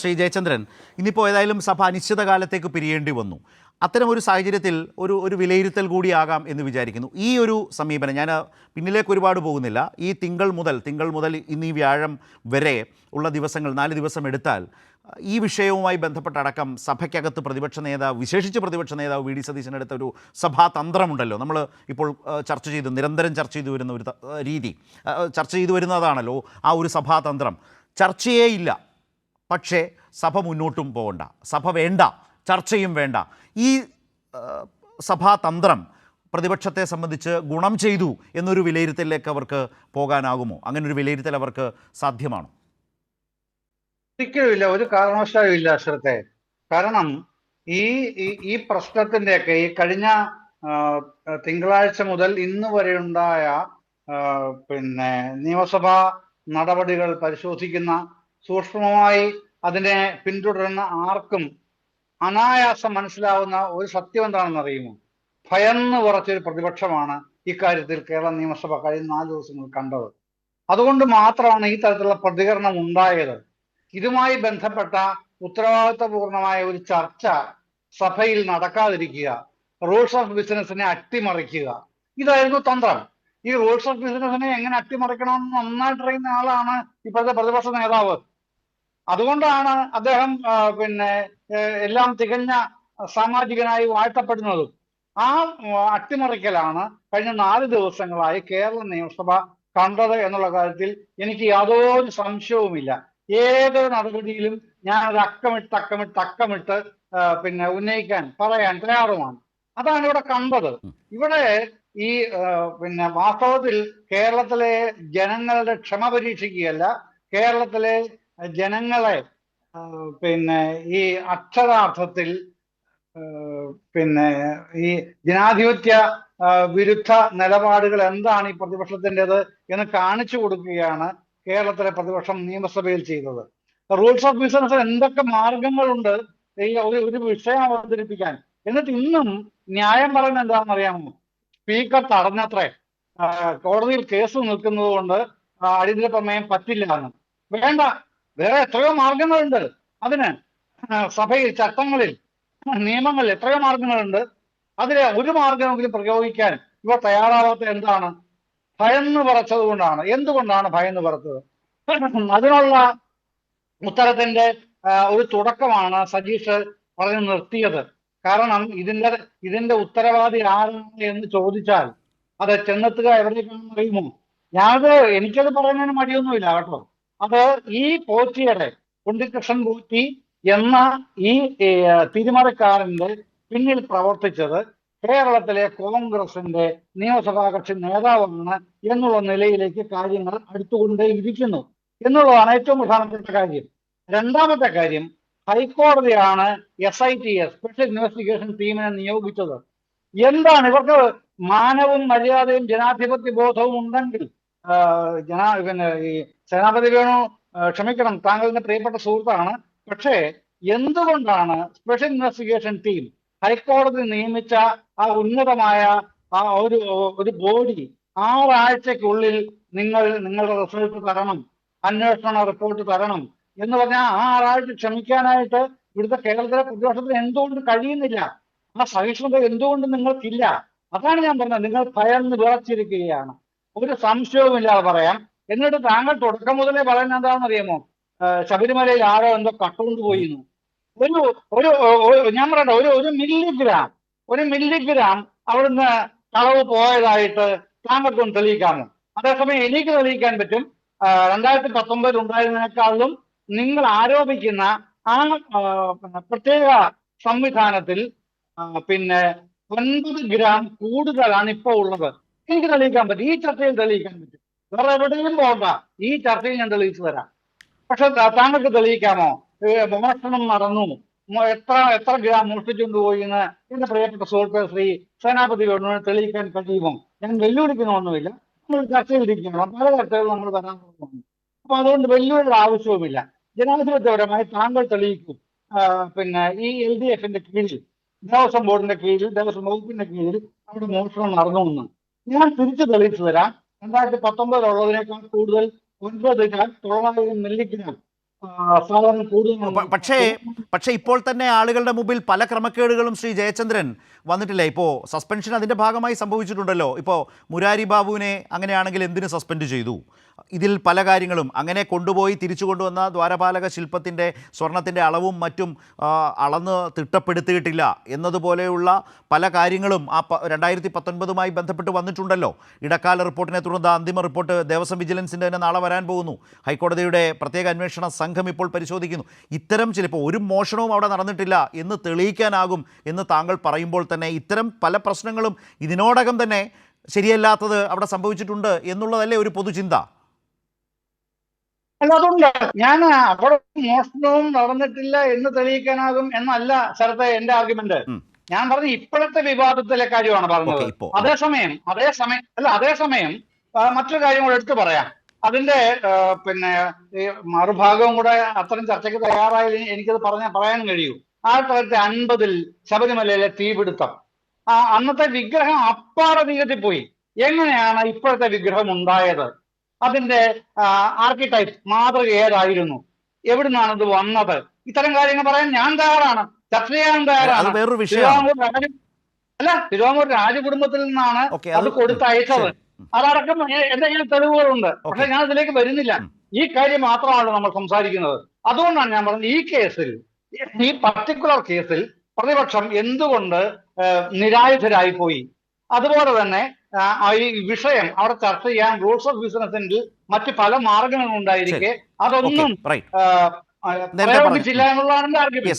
ശ്രീ ജയചന്ദ്രൻ, ഇന്നിപ്പോൾ ഏതായാലും സഭ അനിശ്ചിതകാലത്തേക്ക് പിരിയേണ്ടി വന്നു. അത്തരമൊരു സാഹചര്യത്തിൽ ഒരു വിലയിരുത്തൽ കൂടിയാകാം എന്ന് വിചാരിക്കുന്നു. ഈ ഒരു സമീപനം, ഞാൻ പിന്നിലേക്ക് ഒരുപാട് പോകുന്നില്ല, ഈ തിങ്കൾ മുതൽ ഇന്ന് ഈ വ്യാഴം വരെ ഉള്ള ദിവസങ്ങൾ 4 ദിവസം എടുത്താൽ ഈ വിഷയവുമായി ബന്ധപ്പെട്ടടക്കം സഭയ്ക്കകത്ത് പ്രതിപക്ഷ നേതാവ്, വിശേഷിച്ച് പ്രതിപക്ഷ നേതാവ് വി ഡി സതീശനെടുത്ത ഒരു സഭാതന്ത്രമുണ്ടല്ലോ. നമ്മൾ ഇപ്പോൾ നിരന്തരം ചർച്ച ചെയ്തു വരുന്ന ഒരു രീതി, ചർച്ച ചെയ്തു വരുന്നതാണല്ലോ ആ ഒരു സഭാതന്ത്രം. ചർച്ചയേ ഇല്ല, പക്ഷേ സഭ മുന്നോട്ടും പോകണ്ട, സഭ വേണ്ട, ചർച്ചയും വേണ്ട. ഈ സഭാതന്ത്രം പ്രതിപക്ഷത്തെ സംബന്ധിച്ച് ഗുണം ചെയ്തു എന്നൊരു വിലയിരുത്തലിലേക്ക് അവർക്ക് പോകാനാകുമോ? അങ്ങനൊരു വിലയിരുത്തൽ അവർക്ക് സാധ്യമാണോ? ഒരിക്കലുമില്ല, ഒരു കാരണവശാലും ഇല്ല അശ്രത്തെ. കാരണം ഈ ഈ പ്രശ്നത്തിൻ്റെയൊക്കെ ഈ കഴിഞ്ഞ തിങ്കളാഴ്ച മുതൽ ഇന്ന് വരെ ഉണ്ടായ നിയമസഭാ നടപടികൾ പരിശോധിക്കുന്ന, സൂക്ഷ്മമായി അതിനെ പിന്തുടരുന്ന ആർക്കും അനായാസം മനസ്സിലാവുന്ന ഒരു സത്യം എന്താണെന്ന് അറിയുമോ? ഭയന്ന് കുറച്ചൊരു പ്രതിപക്ഷമാണ് ഇക്കാര്യത്തിൽ കേരള നിയമസഭ കഴിഞ്ഞ 4 ദിവസങ്ങൾ കണ്ടത്. അതുകൊണ്ട് മാത്രമാണ് ഈ തരത്തിലുള്ള പ്രതികരണം ഉണ്ടായത്. ഇതുമായി ബന്ധപ്പെട്ട ഉത്തരവാദിത്വപൂർണമായ ഒരു ചർച്ച സഭയിൽ നടക്കാതിരിക്കുക, റൂൾസ് ഓഫ് ബിസിനസിനെ അട്ടിമറിക്കുക, ഇതായിരുന്നു തന്ത്രം. ഈ റൂൾസ് ഓഫ് ബിസിനസിനെ എങ്ങനെ അട്ടിമറിക്കണമെന്ന് നന്നായിട്ട് അറിയുന്ന ആളാണ് ഇപ്പോഴത്തെ പ്രതിപക്ഷ നേതാവ്. അതുകൊണ്ടാണ് അദ്ദേഹം എല്ലാം തികഞ്ഞ സാമാജികനായി വാഴ്ത്തപ്പെടുന്നതും. ആ അട്ടിമറിക്കലാണ് കഴിഞ്ഞ 4 ദിവസങ്ങളായി കേരള നിയമസഭ കണ്ടത് എന്നുള്ള കാര്യത്തിൽ എനിക്ക് യാതൊരു സംശയവുമില്ല. ഏതൊരു നടപടിയിലും ഞാൻ അത് അക്കമിട്ട് പറയാൻ തയ്യാറുമാണ്. അതാണ് ഇവിടെ കണ്ടത്. ഇവിടെ ഈ വാസ്തവത്തിൽ കേരളത്തിലെ ജനങ്ങളുടെ ക്ഷമ പരീക്ഷിക്കുകയല്ല, കേരളത്തിലെ ജനങ്ങളെ ഈ അക്ഷരാർത്ഥത്തിൽ ഈ ജനാധിപത്യ വിരുദ്ധ നിലപാടുകൾ എന്താണ് ഈ പ്രതിപക്ഷത്തിൻ്റെത് എന്ന് കാണിച്ചു കൊടുക്കുകയാണ് കേരളത്തിലെ പ്രതിപക്ഷം നിയമസഭയിൽ ചെയ്തത്. റൂൾസ് ഓഫ് ബിസിനസ് എന്തൊക്കെ മാർഗങ്ങളുണ്ട് ഈ ഒരു വിഷയം അവതരിപ്പിക്കാൻ. എന്നിട്ട് ഇന്നും ന്യായം പറയുന്നത് എന്താണെന്ന് അറിയാമോ? സ്പീക്കർ തടഞ്ഞത്രേ, കോടതിയിൽ കേസ് നിൽക്കുന്നത് കൊണ്ട് അടിയന്തര പ്രമേയം പറ്റില്ല എന്ന്. വേണ്ട, വേറെ എത്രയോ മാർഗങ്ങളുണ്ട് അതിന്. സഭയിൽ, ചട്ടങ്ങളിൽ, നിയമങ്ങളിൽ എത്രയോ മാർഗങ്ങളുണ്ട്. അതിലെ ഒരു മാർഗമെങ്കിലും പ്രയോഗിക്കാൻ ഇവ തയ്യാറാവാത്ത എന്താണ്? ഭയന്ന് പറച്ചത് കൊണ്ടാണ്. എന്തുകൊണ്ടാണ് ഭയന്ന് പറച്ചത്? അതിനുള്ള ഉത്തരത്തിന്റെ ഒരു തുടക്കമാണ് സജീഷ് പറഞ്ഞു നിർത്തിയത്. കാരണം ഇതിന്റെ ഉത്തരവാദി ആരാണ് എന്ന് ചോദിച്ചാൽ അത് ചെന്നെത്തുക എവിടേക്കാണെന്ന് അറിയുമോ? എനിക്കത് പറയുന്നതിന് മടിയൊന്നുമില്ല കേട്ടോ. അത് ഈ പോറ്റിയുടെ, ഉണ്ണികൃഷ്ണൻ പോറ്റി എന്ന ഈ തിരിമറിക്കാരന്റെ പിന്നിൽ പ്രവർത്തിച്ചത് കേരളത്തിലെ കോൺഗ്രസിന്റെ നിയമസഭാ കക്ഷി നേതാവാണ് എന്നുള്ള നിലയിലേക്ക് കാര്യങ്ങൾ അടുത്തുകൊണ്ടേയിരിക്കുന്നു എന്നുള്ളതാണ് ഏറ്റവും പ്രധാനപ്പെട്ട കാര്യം. രണ്ടാമത്തെ കാര്യം, ഹൈക്കോടതിയാണ് SIT സ്പെഷ്യൽ ഇൻവെസ്റ്റിഗേഷൻ ടീമിനെ നിയോഗിച്ചത്. എന്താണ് ഇവർക്ക് മാനവും മര്യാദയും ജനാധിപത്യ ബോധവും ഉണ്ടെങ്കിൽ ഈ സേനാപതി വേണു, ക്ഷമിക്കണം, താങ്കളുടെ പ്രിയപ്പെട്ട സുഹൃത്താണ്, പക്ഷേ എന്തുകൊണ്ടാണ് സ്പെഷ്യൽ ഇൻവെസ്റ്റിഗേഷൻ ടീം, ഹൈക്കോടതി നിയമിച്ച ആ ഉന്നതമായ ആ ഒരു ബോഡി 6 ആഴ്ചക്കുള്ളിൽ നിങ്ങളുടെ റിസൾട്ട് തരണം, അന്വേഷണ റിപ്പോർട്ട് തരണം എന്ന് പറഞ്ഞാൽ 6 ആഴ്ച ക്ഷമിക്കാനായിട്ട് ഇവിടുത്തെ കേരളത്തിലെ പ്രതിപക്ഷത്തിന് എന്തുകൊണ്ട് കഴിയുന്നില്ല? ആ സഹിഷ്ണുത എന്തുകൊണ്ട് നിങ്ങൾക്കില്ല? അതാണ് ഞാൻ പറഞ്ഞത്. നിങ്ങൾ ഭയന്ന് വിറച്ചിരിക്കുകയാണ്, ഒരു സംശയവുമില്ലാതെ പറയാം. എന്നിട്ട് താങ്കൾ തുടക്കം മുതലേ പറയുന്നത് എന്താണെന്ന് അറിയാമോ? ശബരിമലയിൽ ആരോ എന്തോ കട്ടുകൊണ്ട് പോയിരുന്നു. ഞാൻ പറയട്ടെ, ഒരു മില്ലിഗ്രാം അവിടുന്ന് കളവ് പോയതായിട്ട് താങ്കൾക്കൊന്ന് തെളിയിക്കാമോ? അതേസമയം എനിക്ക് തെളിയിക്കാൻ പറ്റും. 2019 ഉണ്ടായിരുന്നതിനേക്കാളും നിങ്ങൾ ആരോപിക്കുന്ന ആ പ്രത്യേക സംവിധാനത്തിൽ 9 ഗ്രാം കൂടുതലാണ് ഇപ്പോൾ ഉള്ളത്. എനിക്ക് തെളിയിക്കാൻ പറ്റും, ഈ ചർച്ചയിൽ തെളിയിക്കാൻ പറ്റും. വേറെ എവിടെയും പോകണ്ട, ഈ ചർച്ചയിൽ ഞാൻ തെളിയിച്ചു തരാം. പക്ഷെ താങ്കൾക്ക് തെളിയിക്കാമോ? മോഷണം നടന്നു, എത്ര ഗ്രാം മോഷ്ടിച്ചുകൊണ്ട് പോയി എന്ന് എന്റെ പ്രിയപ്പെട്ട സുഹൃത്ത് ശ്രീ സേനാപതി വേണുവിനെ തെളിയിക്കാൻ കഴിയുമോ? ഞാൻ വെല്ലുവിളിക്കുന്നൊന്നുമില്ല, നമ്മൾ ചർച്ചയിലിരിക്കണം, പല ചർച്ചകളും നമ്മൾ വരാൻ പോകുന്നു. അപ്പൊ അതുകൊണ്ട് വെല്ലുവിളിയുടെ ആവശ്യവുമില്ല. ജനാധിപത്യപരമായി താങ്കൾ തെളിയിക്കും. ഈ LDFന്റെ കീഴിൽ, ദേവസ്വം ബോർഡിന്റെ കീഴിൽ, ദേവസ്വം വകുപ്പിന്റെ കീഴിൽ അവിടെ മോഷണം നടന്നു എന്ന് ഞാൻ തിരിച്ചു തെളിയിച്ചു തരാം. 2019 ഉള്ളതിനേക്കാൾ കൂടുതൽ 9 ഗ്രാം 900 മില്ലിഗ്രാം സാധാരണ കൂടുതൽ പക്ഷേ ഇപ്പോൾ തന്നെ ആളുകളുടെ മുമ്പിൽ പല ക്രമക്കേടുകളും ശ്രീ ജയചന്ദ്രൻ വന്നിട്ടില്ല. ഇപ്പോൾ സസ്പെൻഷൻ അതിൻ്റെ ഭാഗമായി സംഭവിച്ചിട്ടുണ്ടല്ലോ. ഇപ്പോൾ മുരാരി ബാബുവിനെ അങ്ങനെയാണെങ്കിൽ എന്തിന് സസ്പെൻഡ് ചെയ്തു? ഇതിൽ പല കാര്യങ്ങളും അങ്ങനെ കൊണ്ടുപോയി തിരിച്ചു കൊണ്ടുവന്ന ദ്വാരപാലക ശില്പത്തിൻ്റെ സ്വർണത്തിൻ്റെ അളവും മറ്റും അളന്ന് തിട്ടപ്പെടുത്തിയിട്ടില്ല എന്നതുപോലെയുള്ള പല കാര്യങ്ങളും 2019 ബന്ധപ്പെട്ട് വന്നിട്ടുണ്ടല്ലോ. ഇടക്കാല റിപ്പോർട്ടിനെ തുടർന്ന് അന്തിമ റിപ്പോർട്ട് ദേവസ്വം വിജിലൻസിൻ്റെ തന്നെ നാളെ വരാൻ പോകുന്നു. ഹൈക്കോടതിയുടെ പ്രത്യേക അന്വേഷണ സംഘം ഇപ്പോൾ പരിശോധിക്കുന്നു. ഇത്തരം ചിലപ്പോൾ ഒരു മോഷണവും അവിടെ നടന്നിട്ടില്ല എന്ന് തെളിയിക്കാനാകും എന്ന് താങ്കൾ പറയുമ്പോൾ തന്നെ ഇത്തരം പല പ്രശ്നങ്ങളും ഇതിനോടകം തന്നെ ശരിയല്ലാത്തത് അവിടെ സംഭവിച്ചിട്ടുണ്ട് എന്നുള്ളതല്ലേ ഒരു പൊതുചിന്ത? അല്ല, അതുകൊണ്ട് ഞാൻ അവിടെ മോഷണവും നടന്നിട്ടില്ല എന്ന് തെളിയിക്കാനാകും എന്നല്ല ശരത്തെ എന്റെ ആർഗ്യുമെന്റ്. ഞാൻ പറഞ്ഞ ഇപ്പോഴത്തെ വിവാദത്തിലെ കാര്യമാണ് പറഞ്ഞത്. അതേസമയം മറ്റൊരു കാര്യം കൂടെ എടുത്തു പറയാം. അതിന്റെ ഈ മറുഭാഗവും കൂടെ അത്തരം ചർച്ചയ്ക്ക് തയ്യാറായി എനിക്കത് പറയാൻ കഴിയൂ. 1950 ശബരിമലയിലെ തീപിടുത്തം, അന്നത്തെ വിഗ്രഹം അപ്പാടെ തീകത്തിപ്പോയി. എങ്ങനെയാണ് ഇപ്പോഴത്തെ വിഗ്രഹം ഉണ്ടായത്? അതിന്റെ ആർക്കിടൈപ്പ് മാതൃക ഏതായിരുന്നു? എവിടുന്നാണ് ഇത് വന്നത്? ഇത്തരം കാര്യങ്ങൾ പറയാൻ ഞാൻ തയ്യാറാണ്, ചർച്ച ചെയ്യാൻ തയ്യാറാണ്. തിരുവാങ്കൂർ രാജകുടുംബത്തിൽ നിന്നാണ് അത് കൊടുത്തയച്ചത്. അതടക്കം എന്തെങ്കിലും തെളിവുകളുണ്ട്. പക്ഷെ ഞാൻ ഇതിലേക്ക് വരുന്നില്ല. ഈ കാര്യം മാത്രമാണ് നമ്മൾ സംസാരിക്കുന്നത്. അതുകൊണ്ടാണ് ഞാൻ പറഞ്ഞത്, ഈ പർട്ടിക്കുലർ കേസിൽ പ്രതിപക്ഷം എന്തുകൊണ്ട് നിരായുധരായി പോയി. അതുപോലെ തന്നെ ഈ വിഷയം അവിടെ ചർച്ച ചെയ്യാൻ റൂൾസ് ഓഫ് ബിസിനസിൽ മറ്റ് പല മാർഗങ്ങളും ഉണ്ടായിരിക്കെ അതൊന്നും പ്രയോഗിച്ചില്ല എന്നുള്ളതാണ് എന്റെ ആർഗ്യുമെന്റ്.